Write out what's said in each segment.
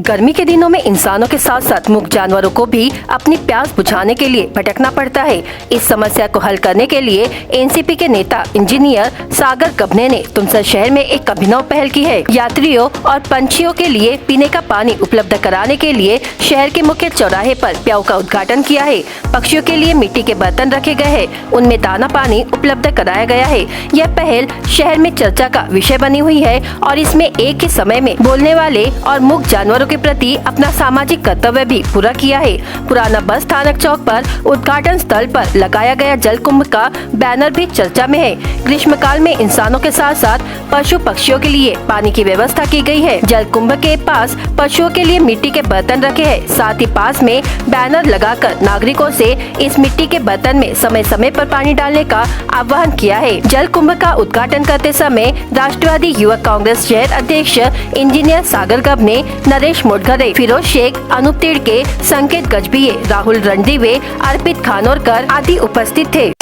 गर्मी के दिनों में इंसानों के साथ साथ मूक जानवरों को भी अपनी प्यास बुझाने के लिए भटकना पड़ता है। इस समस्या को हल करने के लिए एनसीपी के नेता इंजीनियर सागर गबने ने तुमसर शहर में एक अभिनव पहल की है। यात्रियों और पंछियों के लिए पीने का पानी उपलब्ध कराने के लिए शहर के मुख्य चौराहे पर प्याऊ का उद्घाटन किया है। पक्षियों के लिए मिट्टी के बर्तन रखे गए हैं, उनमें दाना पानी उपलब्ध कराया गया है। यह पहल शहर में चर्चा का विषय बनी हुई है और इसमें एक ही समय में बोलने वाले और मूक जानवरों के प्रति अपना सामाजिक कर्तव्य भी पूरा किया है। पुराना बस स्थानक चौक पर उद्घाटन स्थल पर लगाया गया जल कुंभ का बैनर भी चर्चा में है। ग्रीष्मकाल में इंसानों के साथ साथ पशु पक्षियों के लिए पानी की व्यवस्था की गई है। जल कुंभ के पास पशुओं के लिए मिट्टी के बर्तन रखे हैं, साथ ही पास में बैनर लगाकर नागरिकों से इस मिट्टी के बर्तन में समय समय पर पानी डालने का आह्वान किया है। जल कुंभ का उद्घाटन करते समय राष्ट्रवादी युवक कांग्रेस शहर अध्यक्ष इंजीनियर सागर गबने, नरेश मोटघरे, फिरोज शेख, अनूप तिड़के, संकेत गजभिये, राहुल रणदीवे, अर्पित खानोरकर आदि उपस्थित थे।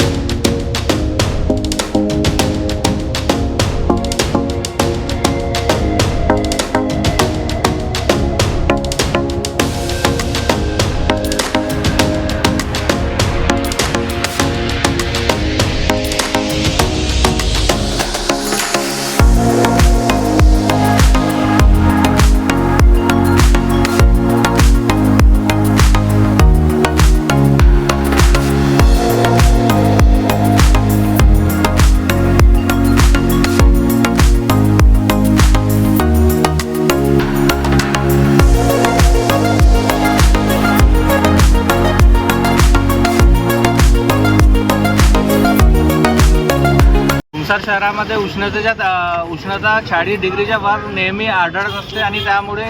तुमसर शहरामध्ये उष्णता 40 डिग्रीच्या वर नेहमी आढळत असते आणि त्यामुळे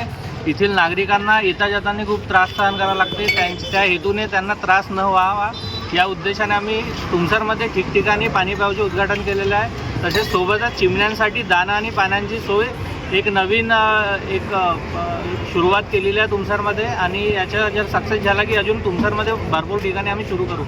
येथील नागरिकांना येता जाताना खूप त्रास सहन करावा लागते। त्या हेतूने त्यांना त्रास न व्हावा या उद्देशाने आम्ही तुमसरमध्ये ठिकठिकाणी पाणी प्याऊचे उद्घाटन केलेले आहे। तसेच सोबतच चिमण्यांसाठी दाना आणि पाण्याची सोय एक नवीन सुरुवात केलेली आहे तुमसरमध्ये आणि याचा जर सक्सेस झाला की अजून तुमसरमध्ये भरपूर ठिकाणी आम्ही सुरू करू।